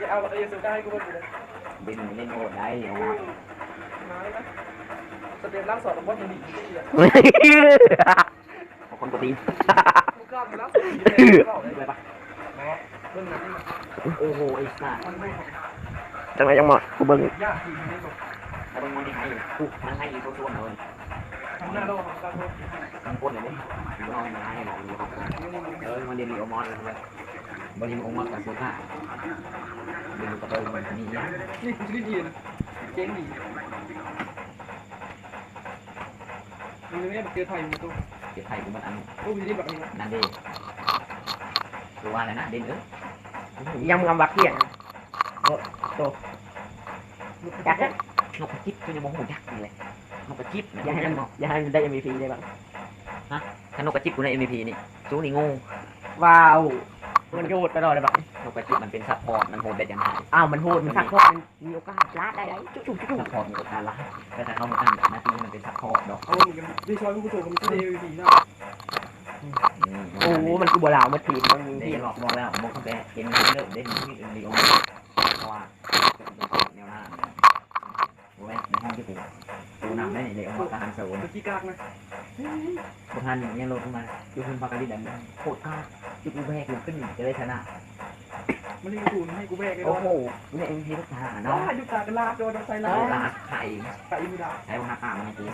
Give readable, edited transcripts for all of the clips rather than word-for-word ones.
เอาไอ้สุดได้กูไปเลย บินเล่นโหดได้เอา มาเลยนะสเตปล่างสอดของบอสมันหนีที่เดียว คนปกติ กูกล้าไปแล้วเลยปะเรื่องนั้นนี่มัน โอ้โหไอ้สัส มันไม่ จังไรจังหมดกูเบิ่ง ยากทีนี้แบบ ถ้าเป็นมันที่ให้ทุกมันให้อีกส่วนเลย ทำหน้าโลกของการโลก มันคนเลยนี่น้องมาให้เราดูมันเรียนรีโอมอสเลยบริโอมอสกับโซต้าเรียนกับเรามันนี่นะ นี่กูจะได้ดีนะเจ๊งดีมันไม่ได้เจอไทยมันตัว เก็บไทยกูมันอัน กูจะได้แบบนี้ นั่นเด้ดูว่าอะไรนะเด่นยังกำบักเที่ยงโตจักร นกกระจิบก็ยังมองหูยักษ์เลยนกกระจิบ อย่าให้มันได้ MVP ได้บ้าง ถ้านกกระจิบกูใน MVP นี่สู้นี่งู ว้าวมันโยดตลอดเลยบ้าง นกกระจิบมันเป็นซัพพอร์ตมันโหดได้ยังไง อ้าวมันโหดมันสักพวกมันมีโอกาสลาดได้จุ๊บ ซัพพอร์ตมีโอกาสละแต่ถ้าเขามาตั้งแบบหน้าที่มันเป็นซัพพอร์ตดอก เอาเหมือนกันดีชอยกูโจมันก็ได้ดีนะ โอ้มันคือบัวลาวมันถีบมัน ได้ ที่ หลอกบอกแล้วมองเขาแต่เห็นเริ่มได้ที่อื่นดีออกเพราะว่าแนวหน้าโอ้ยในห้องที่กูนำได้เลยเอาทหารเสริม เมื่อกี้กากนะ พวกท่านเนี่ยลงมาอยู่ขึ้นปากกาลิดันโคตรกล้าจุดกูแบกกูขึ้นจะได้ชนะ มันเรียกกูให้กูแบกเลย โอ้โหเนี่ยเองที่ทุกทหาร น้อ เนาะ งยุกากระลาบโดนใส่ลา ลาดไข่ ไก่มือดา ใช้วงหน้าตามันกู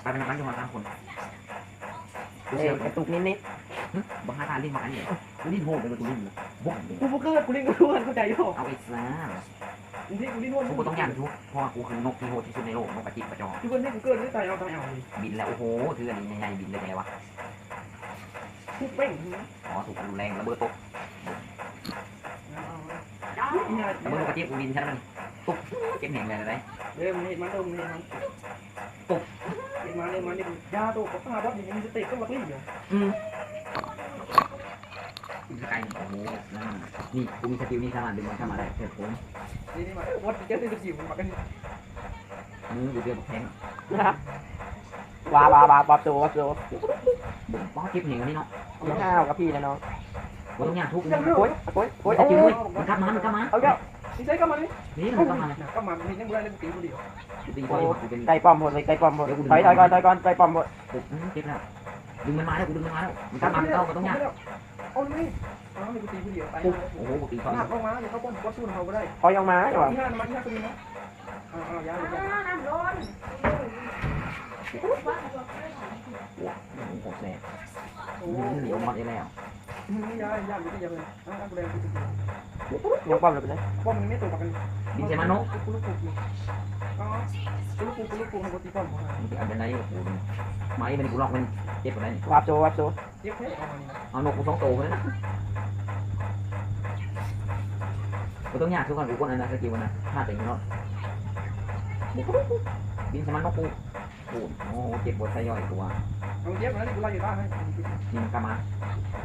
ไปเป็นนักการจังหวัดตามคนกู เอ้ เชื่อก ระตุกนิด บางท่าลิ้นมาอันนี้ลิ้นโหดเลยกูลิ้นบุ้ง กูเกิดกูเล่นกูรู้เข้าใจอยู่ เอาไอ้ซ่า ที่กูเล่นนู่น กูต้องยันทุกเพราะว่ากูคือนกที่โหดที่สุดในโลกนกกระจิบกระจอก ทุกคนที่กูเกิดได้ใจเอาใจเอาเลย บินแล้วโอ้โหถืออันนี้ใหญ่ๆบินเลยไงวะ ทุกเป้ง อ๋อถูกอันรุนแรงระเบิดตก เอา ระเบิดกระจิบกูบินใช่ไหมตุ๊บเจ็บแหงเลยอะไร เริ่มเห็นมันเริ่มเห็นมันตกเห็นมันเลยมันนี่ยาตัวกับตาบอสอย่างนี้จะเตะก็มาตีอยู่ สกายโอ้โหนี่กูมีสกิลนี่สามารถดึงมันเข้ามาได้เสร็จผม นี่มาวัดเจ้าตัวจิ๋วมากัน มืออยู่เดียวแทง ๆนะครับว้าปอบตัว ป้อเจ็บแหงนี่เนาะ ยังห้าวกับพี่นะน้อง กูต้องย่างทุก โอ้ยโอ้ย สกิลด้วยมันกลับมามันกลับมา เอาเจ้า นี่ใช่ก็มานี่ นี่มันกลับมา ก็มามีนั่งเบื่อเล่นตีคนเดียว ตีตัวนี้กูเป็น ไก่ป้อมหมดเลยไก่ป้อมหมดถอยก่อนไก่ป้อมหมด เจ็บแล้วดึงมันมาแล้วกูดึงมันมาแล้วมันกลับมามันก็ต้องย่าง เอาเลยเอาเลยกูตีคนเดียวไป โอ้โหกูตีเขา หนักลงมาอย่าเข้าป้อมก็สู้เขาไม่ได้ พอยังมาใช่ป่ะ ที่ห้ามาที่ห้าตัวนี้นะเอายาเลยยา โอ้โหแซ่บ โอ้ เหนียวมอดได้แล้ว ยายาอยู่ที่ยาเลยอ่ะกูแดงกูตี ยังป้อมเลยไปเลย ป้อมมันไม่ตัวประกัน บินใช่ไหมนุ๊ก กูลูกกูอ๋อกูลูกกูกูตีป้อมเขา มันเป็นอันเป็นไรโอ้โหไม้เป็นกูล็อกมันเจ็บกว่านั้น วับโจ เย็บให้เอามานี่ เอานกกูสองโตเลยนะกูต้องย่างทุกคนกูคนนั้นนะสกิลนะพลาดแต่ยังเนาะบินใช่ไหมนกกูโอ้โหเจ็บปวดไส้ย่อยตัว เอาเย็บมาแล้วกูไล่อยู่บ้านให้ นี่มันกลับมา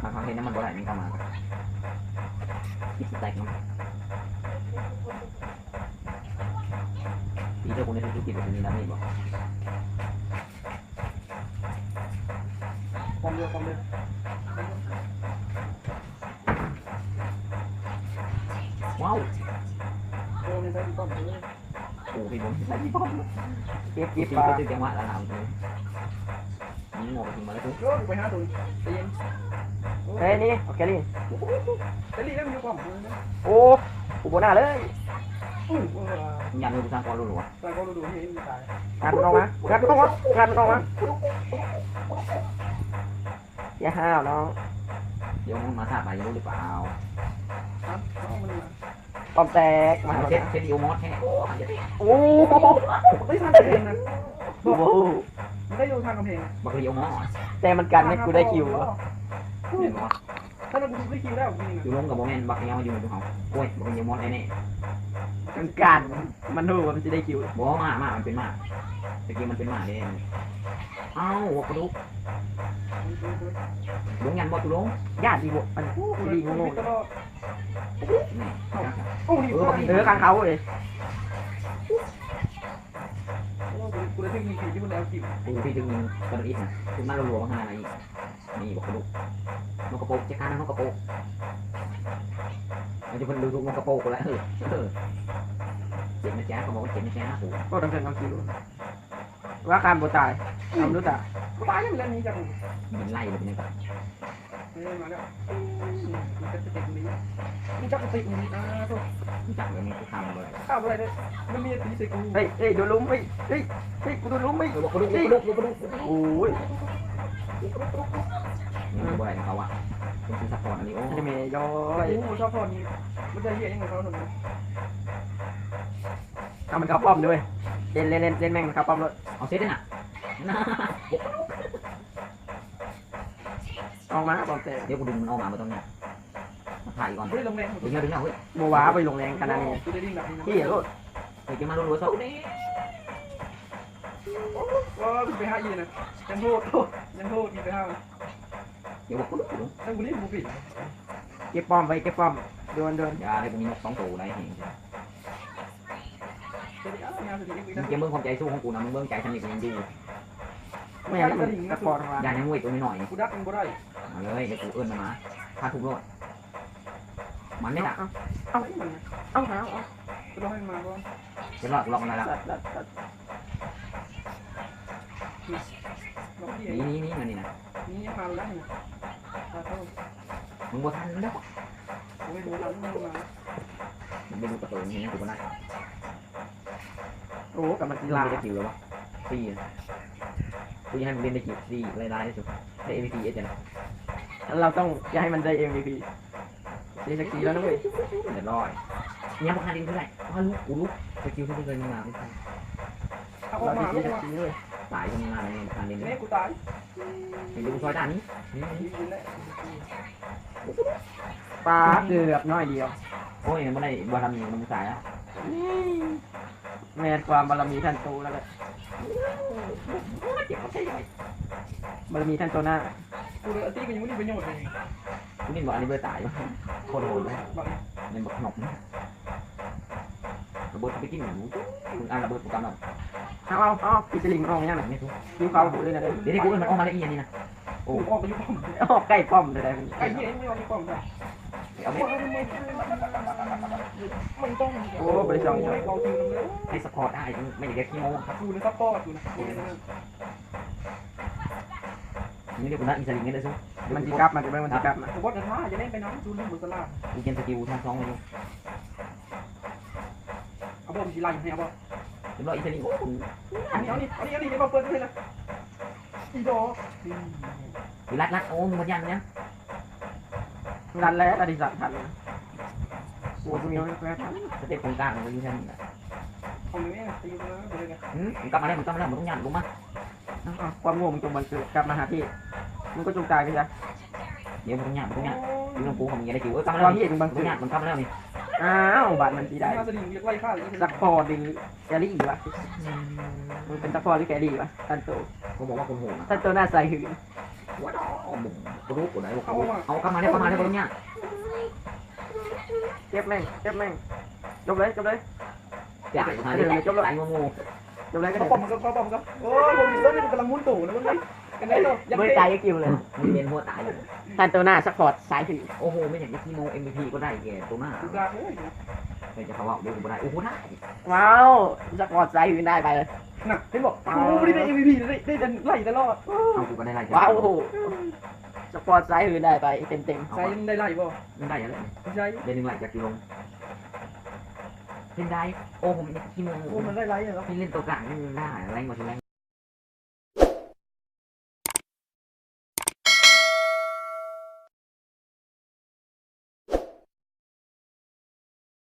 บางครั้งเห็นน้ำมันบ่ได้มันกลับมาคิดแตกเนาะปีเดียวกูในธุรกิจแบบนี้นะไม่บอก ป้อมเรือป้อมเรือ ว้าว โอ้ยใช้ป้อมเลย โอ้พี่ผมใส่ที่ป้อม เก็บ ปี ป ก็ ลา ตึ้งจังหวะละหามเลยนี่งอไปถึงมาแล้วทุก โอ้ยไปหาตัวตีน เฮ้ยนี่โอเคลี่ แต่ลีแล้วมันอยู่ป้อม โอ้กูโบน่าเลย อู้ ยันมือกูสร้างความรู้หรอวะ ตาก็ดูนี่มีตาย งานมันออกมาอย่าห้าวน้อง เดี๋ยวมึงมาทราบไปรู้หรือเปล่า ครับเอามันมา ป้อมแตกมา เซ็ตเซ็ตอีโอมอสแค่ โอ้ ไม่ทางกำแพงนะ โห มันได้ดูทางกำแพง บัคลีโอมอส แต่มันกันให้กูได้คิว เห็นปะ ถ้าเราดูได้คิวแล้วจริง อยู่ลงกับโมเมนต์บัคลีมาอยู่ในเขาโอ้ยบัคลีโอมอสไอ้นี่ มันกันมันรู้ว่ามันจะได้คิว บอกว่ามามันเป็นมาตะกี้มันเป็นมาเนี่ยเอ้าหัวกระดูกลงยันบอลตุลง ญาติดีบมันดีงง ตลอด นี่ โอ้ย ข้างเขาเลย กูได้ถึงมีที่มันแล้วคิว กูพี่ถึงกระดูกอิฐนะถึงมารัวๆมาอะไรนี่บอกกระดูกนกกระโปงเจ้าการนกกระโปง มันจะเป็นดูทุกมันกระโปงแล้วเจ็บนะจ๊ะเขาบอกว่าเจ็บนะจ๊ะโอ้ ก็ต้องเกิน2 กิโลว่าการบ่ตายทำรู้ตา ตายยังเล่นนี้จัง มันไล่เลยเป็นยังไง มาแล้วมันจะติดนี้มันจะติดนี้ตัว จับแบบนี้กูทำเลย ข้าวอะไรเนี่ยมันมีตีใส่กู เฮ้ยโดนล้มเฮ้ยกูโดนล้มเฮ้ย กระดูก โอ้ย นี่มันบ่อยเขาอ่ะเป็นคือซัพพอร์ตอันนี้โอ้ จะมีย้อ โอ้ ย โหชอบพอนี้มันจะเหี้ยยังไงเขาหนุ่ม เอามันเข้าป้อมด้วยเล่นแม่งเข้าป้อมเลย เอาเซตได้น่ะ ออกมาป้อมเตะ เดี๋ยวกูดึงมันออกมาตรงเนี้ยถ่ายก่อน เฮ้ยลงแรง ดึงเอาเฮ้ย โมว้าไปลงแรงขนาดนี้ กูได้ดิ้งแบบนี้ พี่โลด เฮ้ยจะมารัวๆเสานี่ ว่าไปห้าอีนะยังโทษมีไปห้า เดี๋ยวบอกกูดู ถ้ากูนี่กูผิด เก็บป้อมไปเก็บป้อมโดน อย่าได้กูมีนก2 ตัวได้เห็น จะได้งานสุดที่กู มึ นะ งจะเบิ่งความใจสู้ของกูนะมึงเบิ่งใจฉันนี่กูยังดู แม่งสปอร์ตมา อย่าให้งวยตัวนี้หน่อย กูดักมันบ่ได้ มาเลยเดี๋ยวกูเอิ้นมันมาพาทุบรถมันไม่ดัก เอามัน เอา กูต้องให้มาก่อน จะหลอกมันแล้ว สัตว์ น้องพี่ นี่มันนี่นะ นี่ยังมาแล้วนี่ตาเท่า มึงบ่ทันแล้ว กูไม่รู้แล้วมึงมา มันไม่รู้ประตูนี่นะกูบ่ได้ โอ้กับมันกี ลา ฬา ได้คิวแล้ววะ4กูยังให้มันเล่นได้กี่4รายที่สุดได้ MVP เอสนะ เราต้องจะให้มันได้ MVP ดีสักทีแล้วนะเว้ย เดี๋ยวรอยเนี่ยบ่ทันดินเท่าไหร่ว่าลูกกูลูกสกิลที่เคยมาไม่ใช่ เอาอ เรา อกมา ดีสักทีเลย ตายทำงานในการเล่น เนี่ยกูตาย เห็นดูซอยด้านนี้นี่ ยิงแล้ว ปลาเกือบน้อยเดียว โอ้ยมันได้บารมีมันสายอ่ะ แม่ความบารมีท่านโตแล้วก็ เจ็บเขาใช่ไหม บารมีท่านโตหน้า กูเลยตีกูยังไม่ได้ประโยชน์เลย กูนี่บอกอันนี้เบอร์ตายโคตรโหดเลย บอก มันบอกขนมระเบิดไปกินหนูมึงอ่านระเบิดกูกำลัง เอาปีสลิงออกยังไง ไม่ทุก ยิ้วเขาหูเลยนะ เดี๋ยวนี้กูมันออกมาละเอียดนี่นะ กูออกไปยุ่ง ออกใกล้ป้อมเลยได้ ไอ้เหี้ยไม่ออกไปก่อนได้ เอาไป มันต้องไม่เอาคิวนึงเลย ให้สปอร์ตได้ไม่อยากได้ขี้โม้ครับ กูเลยซัพพอร์ตกูนะกูเลยนะ นี่เรียกกูนัดอินสลิงกันได้ซุ้ มันจีกลับมันจะไม่มันจีกลับมา กูว่าจะท้าจะเล่นไปน้ำจูนเหมือนสลา กูเกมสกิลทาง2เลย เอาบอลสีไล่ให้เอาบอล เรียบร้อยอินสลิงโอ้โห อันนี้ไม่มาเปิดเลยนะอีโด รัดโอ้มึงมันยันเนี่ย รันแล้วอดิศักดิ์ทันโอ้ตรงนี้แพ้ทัน สเต็ปตรงกลางมันอยู่แค่นี้ ของนี้ตีมาเลยกัน กลับมาแล้วมึงต้องยันกูมา ความโง่มึงจงบันเกิดกลับมาหาพี่มึงก็จงตายไปซะ เดี๋ยวมึงต้องยันดูน้องกูของมึงยังได้คิวกลับมา ค แล้ว วามพี่มึงบัง มึ เกิ ง ด ยันมันกลับมาแล้วนี่ อ้าวบาดมันจีได้ มาสลิงเรียกไล่ฆ่าอีก ซักพอดึงแกลี่วะมึงเป็นซักพอหรือแกลี่วะท่านโต เขาบอกว่าคนโหด ท่านโตหน้าใสหืน ว้าวมึงกูรู้กูได้เอากลับมาแล้วมึงเนี่ย เจ็บแม่งจบเลย จ่ายมาเลยจบแล้วไอ้งู จบเลยก็ เขา ได้ ปอมกันโอ้ยผมมีต้นนี่มันกำลังมุนตู่นะมึงเลยกันได้ตัวยัง ไม่ ไม่ ตายก็กิวเลย มึงเรียนหัวตายอยู่ ท่านโตหน้าซักพอร์ตสายหืน โอ้โหไม่อยากจะคีโม MVP ก็ได้แกตัวหน้า ดูดาโอ้ย ไม่จะเขาว่าเดี๋ยวกูได้โอ้โหได้ ว้าวซักพอร์ตสายหืนได้ไปเลย หนักเห็นบอกกูไม่ได้ MVP ได้จะไล่ตลอด เอากูก็ได้ไร ว้าวซักพอร์ตสายหืนได้ไปเต็ม ใส่ได้ไล่บ่ มึงได้อะไร ไม่ใช่ เดือนนึงไรจากกิโลเป็นได้โอ้ผมคีโม กูมันได้ไล่เหรอ พี่เล่นตัวกลางนี่ได้อะไรมาทีแรก